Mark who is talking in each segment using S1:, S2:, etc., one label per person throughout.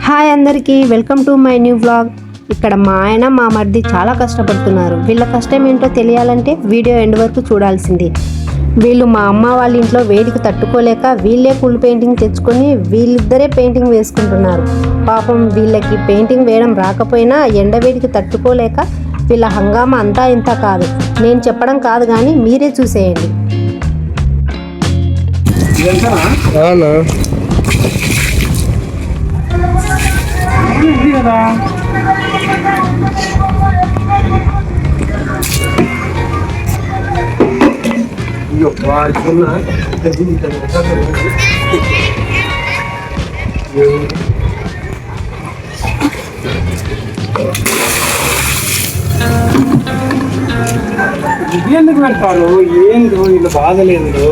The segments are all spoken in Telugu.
S1: హాయ్ అందరికీ welcome to my new vlog. ఇక్కడ మా ఆయన మా మరిది చాలా కష్టపడుతున్నారు. వీళ్ళ కష్టం ఏంటో తెలియాలంటే వీడియో ఎండ్ వరకు చూడాల్సిందే. వీళ్ళు మా అమ్మ వాళ్ళ ఇంట్లో వేడికి తట్టుకోలేక వీళ్ళే ఫుల్ పెయింటింగ్ తెచ్చుకొని వీళ్ళిద్దరే పెయింటింగ్ వేసుకుంటున్నారు. పాపం వీళ్ళకి పెయింటింగ్ వేయడం రాకపోయినా ఎండవేడికి తట్టుకోలేక వీళ్ళ హంగామా అంతా ఇంత కాదు. నేను చెప్పడం కాదు కానీ మీరే చూసేయండి.
S2: ఇది ఎందుకు పెడతారు? ఏందో వీళ్ళు బాధలేదు.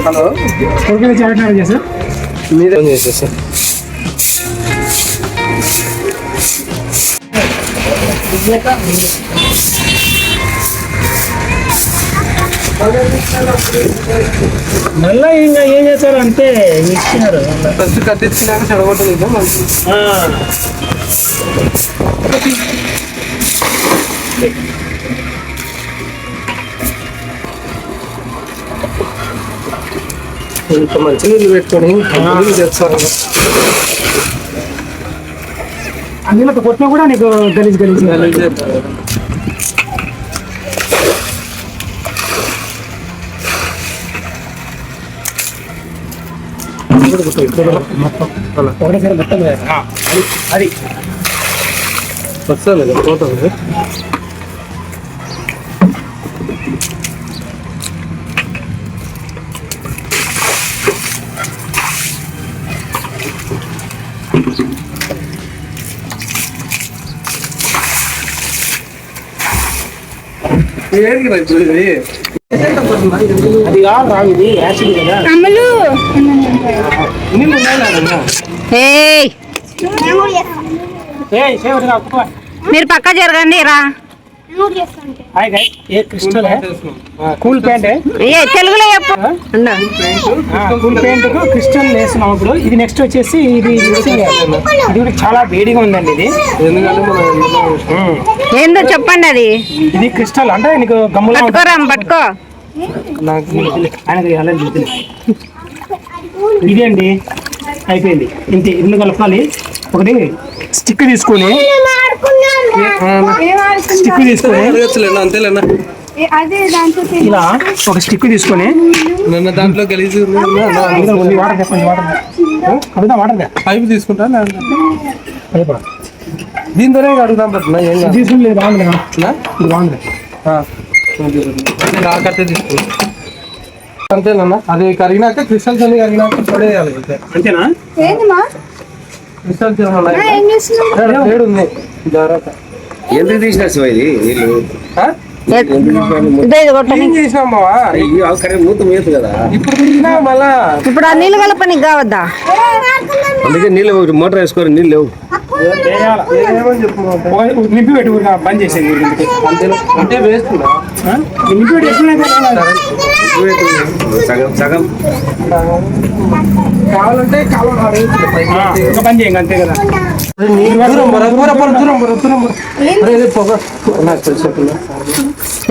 S2: హలో, కొడుకు చాట్ చేశారు మీరే చేసేసారు. మళ్ళా ఇంకా ఏం చేశారు అంటే ఇచ్చినారు. ఫస్ట్ కట్టించినాక చెడగొట్టలేదు మంచి. ఇంత మంచి నీళ్ళు పెట్టుకొని చేస్తారు. అందులో కొట్టినా కూడా నీకు గలీజ్ చేస్తారు. ఒకటేసారి మొత్తం అది వస్తుంది పోతుంది. అది కాదు రా, ఇది యాసిడ్ కదా.
S1: మీరు పక్క జరగండి రా.
S2: క్రిస్టల్ కూల్ పెయింట్
S1: తెలుగులో చెప్పు.
S2: కూల్ పెయింట్ కు క్రిస్టల్ వేస్తున్నాం ఇప్పుడు. ఇది నెక్స్ట్ వచ్చేసి ఇది ఇది చాలా వేడిగా ఉందండి. ఇది
S1: ఏందో చెప్పండి. అది
S2: ఇది క్రిస్టల్ అంటే నీకు గమ్ములా
S1: పట్టుకో.
S2: ఆయనకి ఇది అండి అయిపోయింది. ఇంతే. ఇల్లు కలపాలి. ఒకటి స్టిక్ తీసుకొని ఇలా ఒక స్టిక్ తీసుకొని దాంట్లో కలిసి వాటర్ చెప్పండి. వాటర్ పైపు తీసుకుంటా దీంతోనే అడుగుదాం. తీసుకుంటే బాగుంది. కట్టే తీసుకుని అంతేనన్నా. అది కరిగినాక క్రిస్టల్స్ అన్ని కరిగినాక పడేయాలి. అంతేనా? క్రిస్టల్స్ వేడు ఉంది.
S3: ఎందుకు తీసినా శివ ఇది వీళ్ళు మూత మేత కదా.
S2: ఇప్పుడు తీసినా మళ్ళా
S1: ఇప్పుడు ఆ నీళ్ళు కలపనికి కావద్దా?
S3: అందుకే నీళ్ళు మోటార్ వేసుకోరు. నీళ్ళు లేవు.
S2: నింపి పెట్టి బంద్ చేసేది. అంటే వేస్తున్నా నింపి పెట్టి
S3: సగం సగం
S2: కావాలంటే ఒక పని చేయండి. అంతే కదా.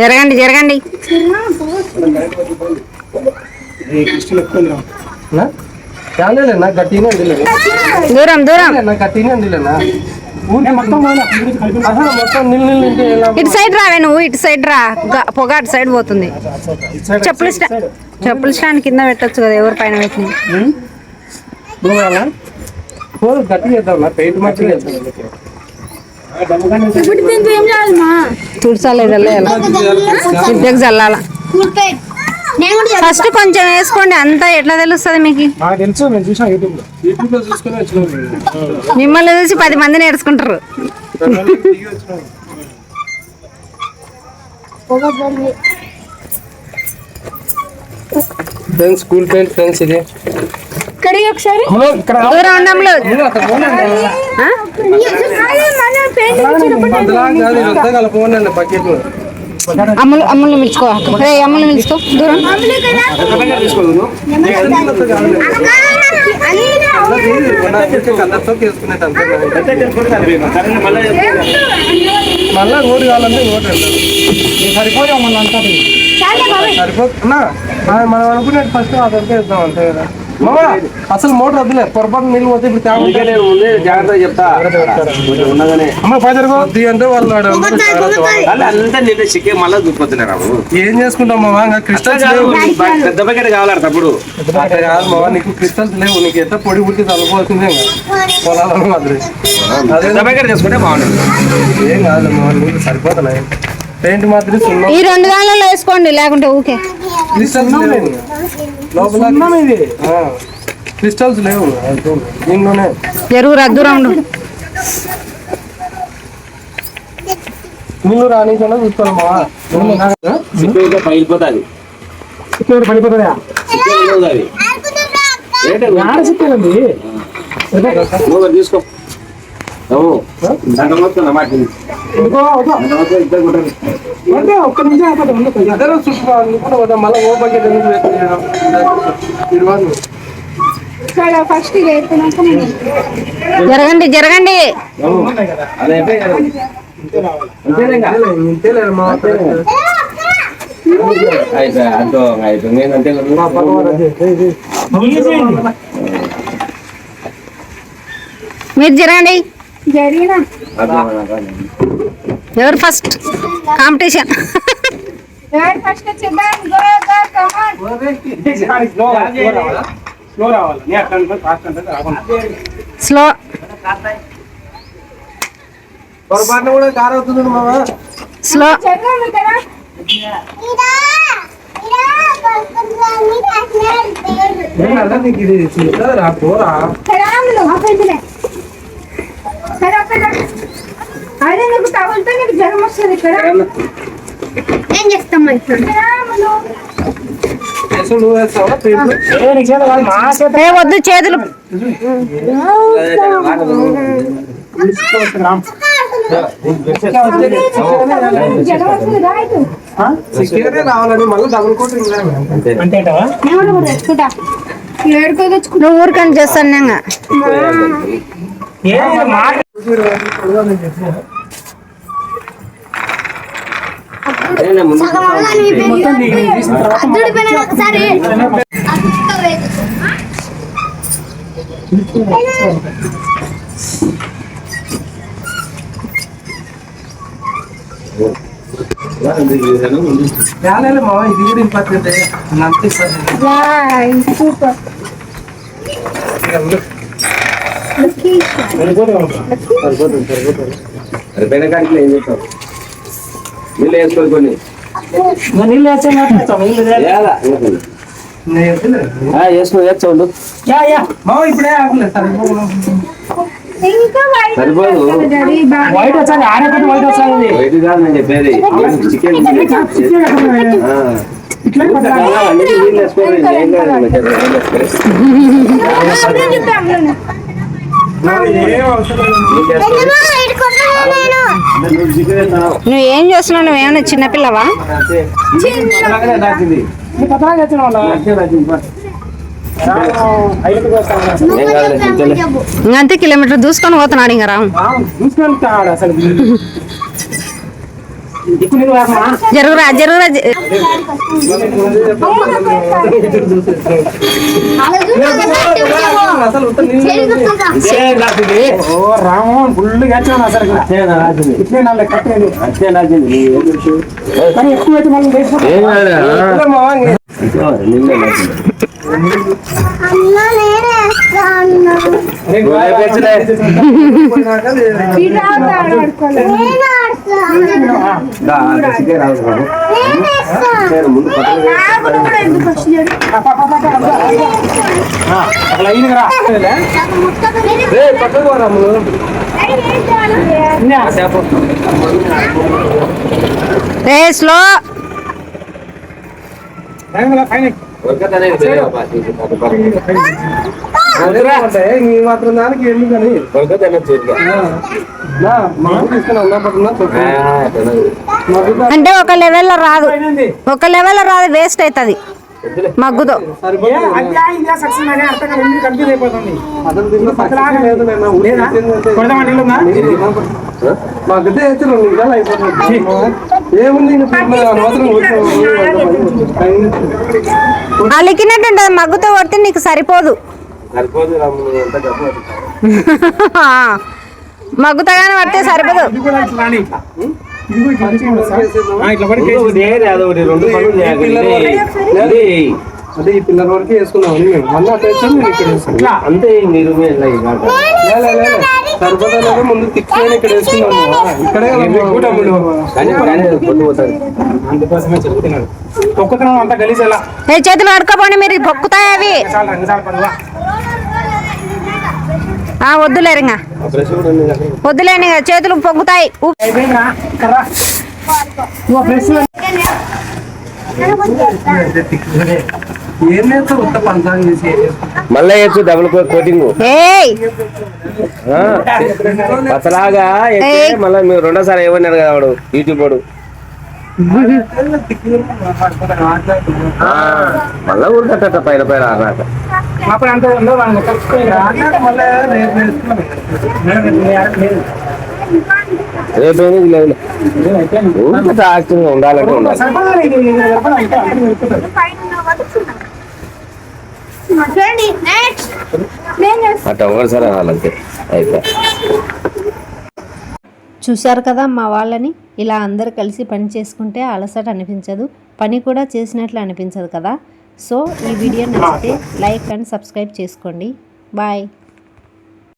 S1: జరగండి జరగండి.
S2: గట్టినే
S1: దూరం దూరం.
S2: గట్టినే అందిలేనా మొత్తం నీళ్ళు.
S1: ఇటు సైడ్ రావే నువ్వు. ఇటు సైడ్ రా. పొగ అటు సైడ్ పోతుంది. చెప్పుల స్టాండ్ కింద పెట్టచ్చు కదా. ఎవరి పైన పెట్టింది
S2: గట్టి చేద్దాం. పెయింట్ మార్చి
S1: తుడసాలి చల్లాల. చల్లాల
S4: ఫస్ట్ కొంచెం వేసుకోండి, అంతా ఎట్లా తెలుస్తుంది మీకు?
S2: నాకు తెలుసు, నేను చూసాను యూట్యూబ్లో చూసుకొని వచ్చినాను.
S4: మిమ్మల్ని చూసి 10 మంది నేర్చుకుంటారు.
S2: ఫ్రెండ్స్ స్కూల్ పెయింట్ ఫ్రెండ్స్ ఇది
S4: ఒకసారి
S2: ఇక్కడ
S4: దూరం ఉండంలో
S2: బకెట్
S4: అమ్ములు మిల్చుకో, అమ్ములు మిల్చుకో దూరం.
S2: మళ్ళా ఓటు కావాలంటే ఓటు సరిపోయా మళ్ళీ అంటారు సరిపోతున్నా మనం అనుకునేది ఫస్ట్ అదంతా ఇద్దాం అంతే కదా. అసలు మోటార్ వద్దులే, పొరపాటు నీళ్ళు పోతే ఇప్పుడు
S3: జాగ్రత్తగా చెప్తా
S2: అమ్మ పది అంటే వాళ్ళు
S3: అంతా నేను చిక్కే మళ్ళీ చూపుతున్నాను.
S2: ఏం చేసుకుంటాం మావా, క్రిస్టల్స్ లేవు.
S3: పెద్ద బకెట్ కావాలి తప్పుడు
S2: కాదు మావా, నీకు క్రిస్టల్స్ లేవు, నీకు ఎంత పొడి పుట్టి చదువుకోవాల్సిందే పొలాలను మాదిరి.
S3: పెద్ద బకెట్ చేసుకుంటే బాగుంటుంది.
S2: ఏం కాదు మావా, నీకు సరిపోతున్నాయి. పెయింట్ మాత్రం
S4: ఈ 2 దానిలో వేసుకోండి, లేకుంటే ఊకే
S2: క్రిస్టల్స్ లేవు లోపల, ఇది క్రిస్టల్స్ లేవు దీనిలోనే.
S4: జరుగు దూరం ఉండు.
S2: నీళ్ళు రానికుండా చూసుకోవాలి మావా.
S3: పగిలిపోతుంది
S2: ఇక్కడ పడిపోతాయా చిక్కేనండి
S3: తీసుకో
S2: ఒక్క నిమిషం ఇద్దరు చూసుకోవాలి. మళ్ళీ ఓ బకెట్
S4: జరగండి జరగండి. మీరు జరగండి. ఎవరు ఫస్ట్ కాంపిటీషన్? స్లో
S2: పొరపాటున కూడా కార్ అవుతుంది మావా.
S4: స్లో
S2: నీకు ఇది చూస్తారా పోరా.
S5: అదే నీకు తగులుతో నీకు జ్వరం వస్తుంది. ఇక్కడ ఏం చేస్తాం
S2: నువ్వు వేస్తావా
S4: వద్దు చేతులు.
S2: రావాలని మళ్ళీ తగులుకుంటే
S4: నువ్వు ఊరికని చేస్తాను.
S2: మావా ఇది కూడా ఇంపార్టెంట్
S5: సూపర్.
S3: బెనకాడికి ఏం చేస్తాం, నీళ్ళు వేసుకోవాలి కొన్ని
S2: నీళ్ళు
S3: వేసుకో వేసుకోండు
S2: మావా ఇప్పుడే
S3: సరిపోదు.
S2: వైట్ వచ్చాలి, ఆడకపోతే వైట్ వచ్చాలి.
S3: బయట కాదు నేను చెప్పేది, చికెన్ నీళ్ళు వేసుకోవాలి. ఏం కాదు
S4: నువ్వేం చేస్తున్నావు? నువ్వేమన్నా చిన్నపిల్లవా? ఇంకంతే కిలోమీటర్ దూసుకొని పోతున్నాడు. ఇంకా రాము
S2: అసలు
S4: జరుగురా జరుగురా.
S2: రాము ఫుల్ గచ్చాను అసలు ఎక్కువ
S4: రేస్లో
S2: ఈ మాత్రం దానికి ఎందుకని
S4: అంటే ఒక లెవెల్లో రాదు, ఒక లెవెల్లో రాదు, వేస్ట్ అవుతుంది మగ్గుతో. అలికినట్టు ఉంటుంది, మగ్గుతో కొడితే నీకు సరిపోదు. మగ్గుతో కానీ పడితే సరిపోదు.
S2: అంటే ఈ పిల్లల వరకు వేసుకున్నాం మళ్ళీ అంతే. మీరు సరిపోతా ముందు తిక్కుని ఇక్కడ వేసుకున్నాము. ఇక్కడే అందుకోసమే చెప్తున్నాడు. తొక్కుతున్నాం అంతా గలీజేలా.
S4: చేతులు పడుకోపోండి, మీరు పొక్కుతాయి అవి. వద్దులేరు, ఇంకా వద్దులేండి, చేతులు పొక్కుతాయి.
S2: ఏం చేస్తారు ఉత్త పంచాంగం చేసి
S3: మళ్ళీ వేయచ్చు డబుల్ కోటింగ్ అసలాగా మళ్ళీ మీరు రెండోసారి ఏమన్నారు కదా వాడు యూట్యూబ్ వాడు మళ్ళా ఊరికట్ట పైన పైన అన్నాక రేపు లేదు యాక్టింగ్ ఉండాలంటే ఉండాలి. అట్లా ఒకసారి అనాలంతే అయితే.
S1: చూశారు కదా మా వాళ్ళని. ఇలా అందరు కలిసి పని చేసుకుంటే అలసట అనిపించదు, పని కూడా చేసినట్లు అనిపించదు కదా. సో ఈ వీడియో నచ్చితే లైక్ అండ్ సబ్స్క్రైబ్ చేసుకోండి. బాయ్.